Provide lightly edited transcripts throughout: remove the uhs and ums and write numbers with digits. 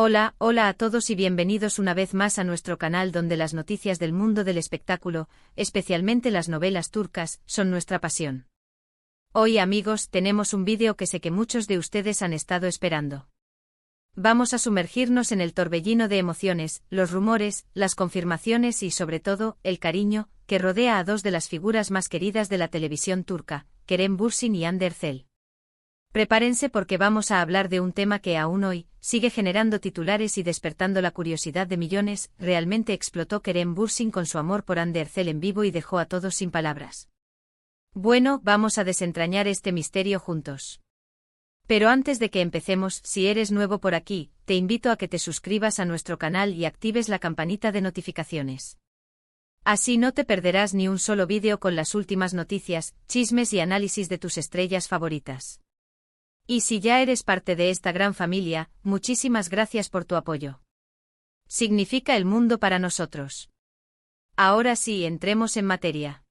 Hola a todos y bienvenidos una vez más a nuestro canal donde las noticias del mundo del espectáculo, especialmente las novelas turcas, son nuestra pasión. Hoy amigos tenemos un vídeo que sé que muchos de ustedes han estado esperando. Vamos a sumergirnos en el torbellino de emociones, los rumores, las confirmaciones y sobre todo, el cariño, que rodea a dos de las figuras más queridas de la televisión turca, Kerem Bürsin y Hande Erçel. Prepárense porque vamos a hablar de un tema que aún hoy sigue generando titulares y despertando la curiosidad de millones. ¿Realmente explotó Kerem Bürsin con su amor por Hande Erçel en vivo y dejó a todos sin palabras? Bueno, vamos a desentrañar este misterio juntos. Pero antes de que empecemos, si eres nuevo por aquí, te invito a que te suscribas a nuestro canal y actives la campanita de notificaciones. Así no te perderás ni un solo vídeo con las últimas noticias, chismes y análisis de tus estrellas favoritas. Y si ya eres parte de esta gran familia, muchísimas gracias por tu apoyo. Significa el mundo para nosotros. Ahora sí, entremos en materia.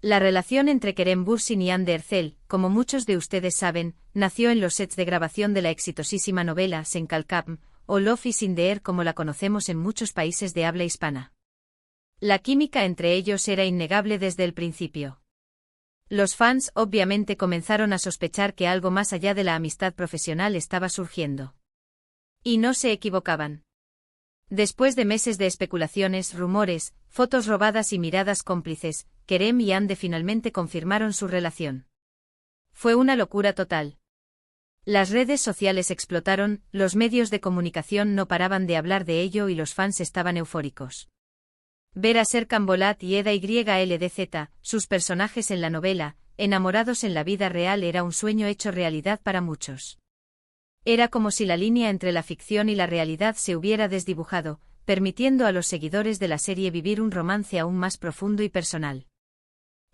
La relación entre Kerem Bürsin y Hande Erçel, como muchos de ustedes saben, nació en los sets de grabación de la exitosísima novela Sen Kalkam, o Love is in the Air como la conocemos en muchos países de habla hispana. La química entre ellos era innegable desde el principio. Los fans obviamente comenzaron a sospechar que algo más allá de la amistad profesional estaba surgiendo. Y no se equivocaban. Después de meses de especulaciones, rumores, fotos robadas y miradas cómplices, Kerem y Hande finalmente confirmaron su relación. Fue una locura total. Las redes sociales explotaron, los medios de comunicación no paraban de hablar de ello y los fans estaban eufóricos. Ver a Serkan Bolat y Eda YLDZ, sus personajes en la novela, enamorados en la vida real era un sueño hecho realidad para muchos. Era como si la línea entre la ficción y la realidad se hubiera desdibujado, permitiendo a los seguidores de la serie vivir un romance aún más profundo y personal.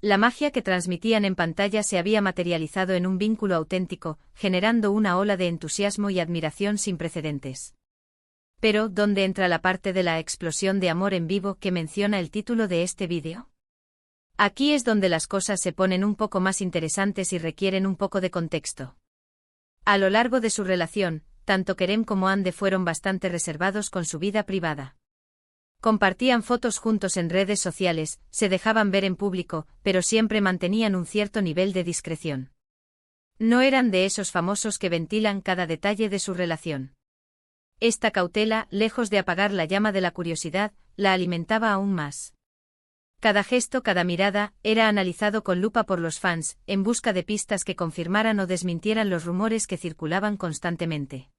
La magia que transmitían en pantalla se había materializado en un vínculo auténtico, generando una ola de entusiasmo y admiración sin precedentes. Pero, ¿dónde entra la parte de la explosión de amor en vivo que menciona el título de este vídeo? Aquí es donde las cosas se ponen un poco más interesantes y requieren un poco de contexto. A lo largo de su relación, tanto Kerem como Hande fueron bastante reservados con su vida privada. Compartían fotos juntos en redes sociales, se dejaban ver en público, pero siempre mantenían un cierto nivel de discreción. No eran de esos famosos que ventilan cada detalle de su relación. Esta cautela, lejos de apagar la llama de la curiosidad, la alimentaba aún más. Cada gesto, cada mirada, era analizado con lupa por los fans, en busca de pistas que confirmaran o desmintieran los rumores que circulaban constantemente.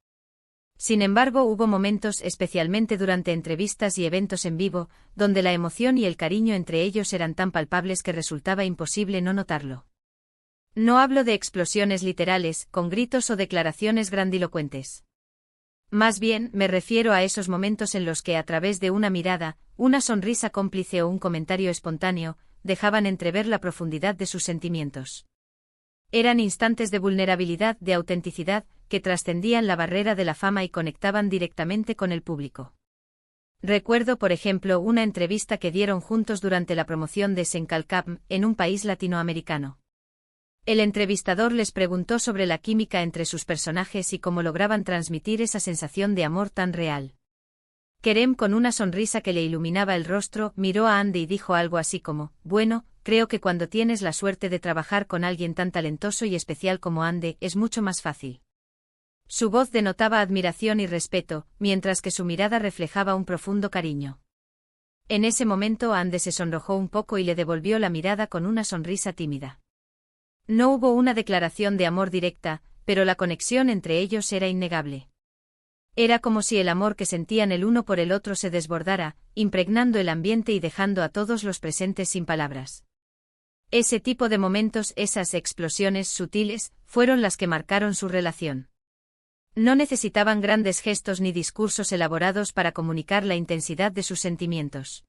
Sin embargo, hubo momentos, especialmente durante entrevistas y eventos en vivo, donde la emoción y el cariño entre ellos eran tan palpables que resultaba imposible no notarlo. No hablo de explosiones literales, con gritos o declaraciones grandilocuentes. Más bien, me refiero a esos momentos en los que a través de una mirada, una sonrisa cómplice o un comentario espontáneo, dejaban entrever la profundidad de sus sentimientos. Eran instantes de vulnerabilidad, de autenticidad, que trascendían la barrera de la fama y conectaban directamente con el público. Recuerdo, por ejemplo, una entrevista que dieron juntos durante la promoción de Sen Kalkam, en un país latinoamericano. El entrevistador les preguntó sobre la química entre sus personajes y cómo lograban transmitir esa sensación de amor tan real. Kerem, con una sonrisa que le iluminaba el rostro, miró a Hande y dijo algo así como: «Bueno, creo que cuando tienes la suerte de trabajar con alguien tan talentoso y especial como Hande, es mucho más fácil». Su voz denotaba admiración y respeto, mientras que su mirada reflejaba un profundo cariño. En ese momento Hande se sonrojó un poco y le devolvió la mirada con una sonrisa tímida. No hubo una declaración de amor directa, pero la conexión entre ellos era innegable. Era como si el amor que sentían el uno por el otro se desbordara, impregnando el ambiente y dejando a todos los presentes sin palabras. Ese tipo de momentos, esas explosiones sutiles, fueron las que marcaron su relación. No necesitaban grandes gestos ni discursos elaborados para comunicar la intensidad de sus sentimientos.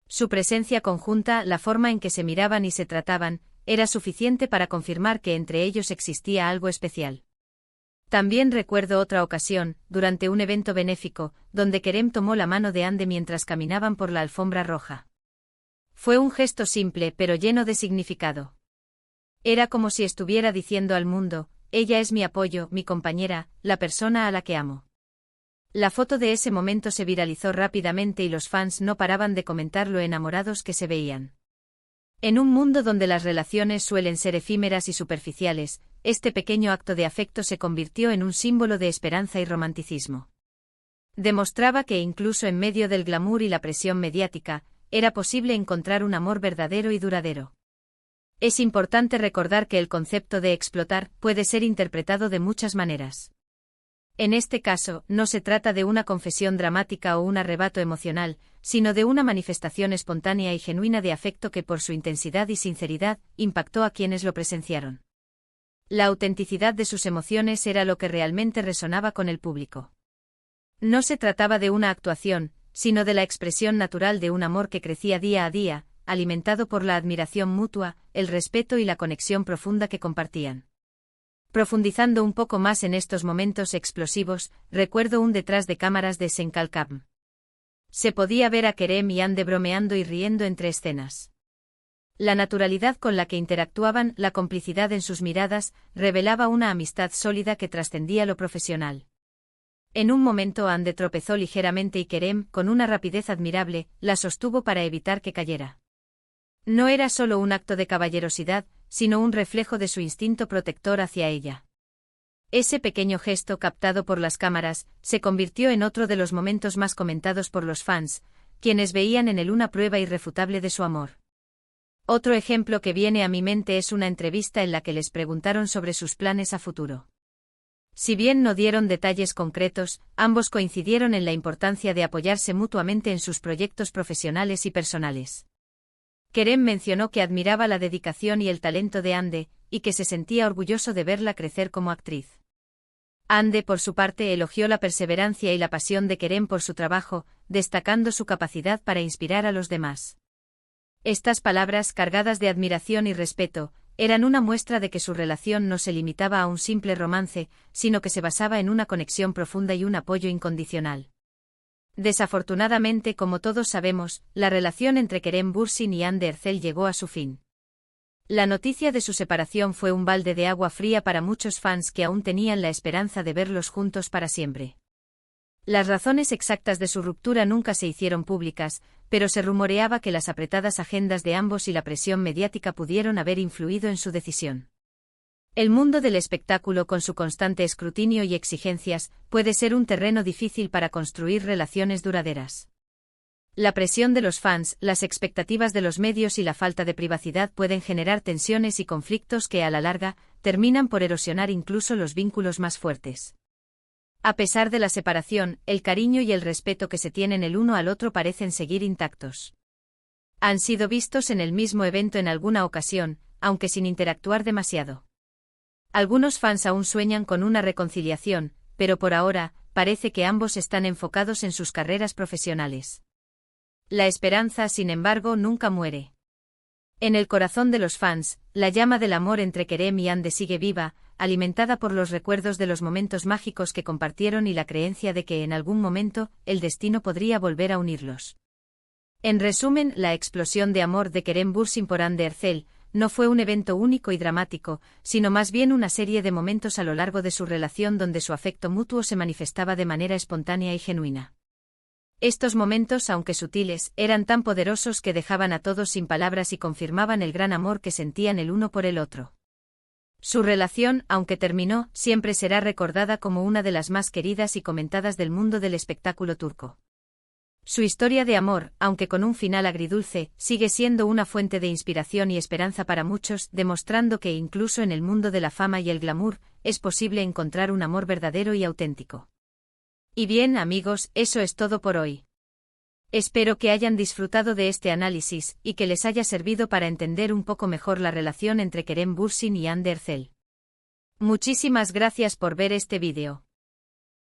Su presencia conjunta, la forma en que se miraban y se trataban, era suficiente para confirmar que entre ellos existía algo especial. También recuerdo otra ocasión, durante un evento benéfico, donde Kerem tomó la mano de Hande mientras caminaban por la alfombra roja. Fue un gesto simple pero lleno de significado. Era como si estuviera diciendo al mundo: ella es mi apoyo, mi compañera, la persona a la que amo. La foto de ese momento se viralizó rápidamente y los fans no paraban de comentar lo enamorados que se veían. En un mundo donde las relaciones suelen ser efímeras y superficiales, este pequeño acto de afecto se convirtió en un símbolo de esperanza y romanticismo. Demostraba que incluso en medio del glamour y la presión mediática, era posible encontrar un amor verdadero y duradero. Es importante recordar que el concepto de explotar puede ser interpretado de muchas maneras. En este caso, no se trata de una confesión dramática o un arrebato emocional, sino de una manifestación espontánea y genuina de afecto que por su intensidad y sinceridad, impactó a quienes lo presenciaron. La autenticidad de sus emociones era lo que realmente resonaba con el público. No se trataba de una actuación, sino de la expresión natural de un amor que crecía día a día, alimentado por la admiración mutua, el respeto y la conexión profunda que compartían. Profundizando un poco más en estos momentos explosivos, recuerdo un detrás de cámaras de Senkalkam. Se podía ver a Kerem y Hande bromeando y riendo entre escenas. La naturalidad con la que interactuaban, la complicidad en sus miradas, revelaba una amistad sólida que trascendía lo profesional. En un momento Hande tropezó ligeramente y Kerem, con una rapidez admirable, la sostuvo para evitar que cayera. No era solo un acto de caballerosidad, sino un reflejo de su instinto protector hacia ella. Ese pequeño gesto captado por las cámaras, se convirtió en otro de los momentos más comentados por los fans, quienes veían en él una prueba irrefutable de su amor. Otro ejemplo que viene a mi mente es una entrevista en la que les preguntaron sobre sus planes a futuro. Si bien no dieron detalles concretos, ambos coincidieron en la importancia de apoyarse mutuamente en sus proyectos profesionales y personales. Kerem mencionó que admiraba la dedicación y el talento de Hande, y que se sentía orgulloso de verla crecer como actriz. Hande, por su parte, elogió la perseverancia y la pasión de Kerem por su trabajo, destacando su capacidad para inspirar a los demás. Estas palabras, cargadas de admiración y respeto, eran una muestra de que su relación no se limitaba a un simple romance, sino que se basaba en una conexión profunda y un apoyo incondicional. Desafortunadamente, como todos sabemos, la relación entre Kerem Bürsin y Hande Erçel llegó a su fin. La noticia de su separación fue un balde de agua fría para muchos fans que aún tenían la esperanza de verlos juntos para siempre. Las razones exactas de su ruptura nunca se hicieron públicas, pero se rumoreaba que las apretadas agendas de ambos y la presión mediática pudieron haber influido en su decisión. El mundo del espectáculo, con su constante escrutinio y exigencias, puede ser un terreno difícil para construir relaciones duraderas. La presión de los fans, las expectativas de los medios y la falta de privacidad pueden generar tensiones y conflictos que a la larga terminan por erosionar incluso los vínculos más fuertes. A pesar de la separación, el cariño y el respeto que se tienen el uno al otro parecen seguir intactos. Han sido vistos en el mismo evento en alguna ocasión, aunque sin interactuar demasiado. Algunos fans aún sueñan con una reconciliación, pero por ahora, parece que ambos están enfocados en sus carreras profesionales. La esperanza, sin embargo, nunca muere. En el corazón de los fans, la llama del amor entre Kerem y Hande sigue viva, alimentada por los recuerdos de los momentos mágicos que compartieron y la creencia de que en algún momento, el destino podría volver a unirlos. En resumen, la explosión de amor de Kerem Bürsin por Hande Erçel no fue un evento único y dramático, sino más bien una serie de momentos a lo largo de su relación donde su afecto mutuo se manifestaba de manera espontánea y genuina. Estos momentos, aunque sutiles, eran tan poderosos que dejaban a todos sin palabras y confirmaban el gran amor que sentían el uno por el otro. Su relación, aunque terminó, siempre será recordada como una de las más queridas y comentadas del mundo del espectáculo turco. Su historia de amor, aunque con un final agridulce, sigue siendo una fuente de inspiración y esperanza para muchos, demostrando que incluso en el mundo de la fama y el glamour, es posible encontrar un amor verdadero y auténtico. Y bien, amigos, eso es todo por hoy. Espero que hayan disfrutado de este análisis y que les haya servido para entender un poco mejor la relación entre Kerem Bürsin y Hande Erçel. Muchísimas gracias por ver este vídeo.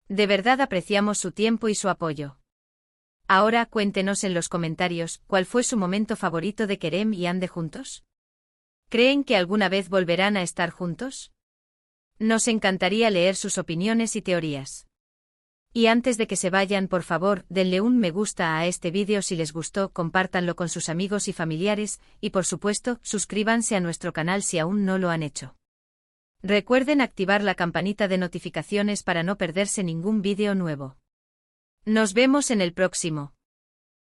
De verdad apreciamos su tiempo y su apoyo. Ahora cuéntenos en los comentarios cuál fue su momento favorito de Kerem y Hande juntos. ¿Creen que alguna vez volverán a estar juntos? Nos encantaría leer sus opiniones y teorías. Y antes de que se vayan, por favor, denle un me gusta a este vídeo si les gustó, compártanlo con sus amigos y familiares, y por supuesto, suscríbanse a nuestro canal si aún no lo han hecho. Recuerden activar la campanita de notificaciones para no perderse ningún vídeo nuevo. Nos vemos en el próximo.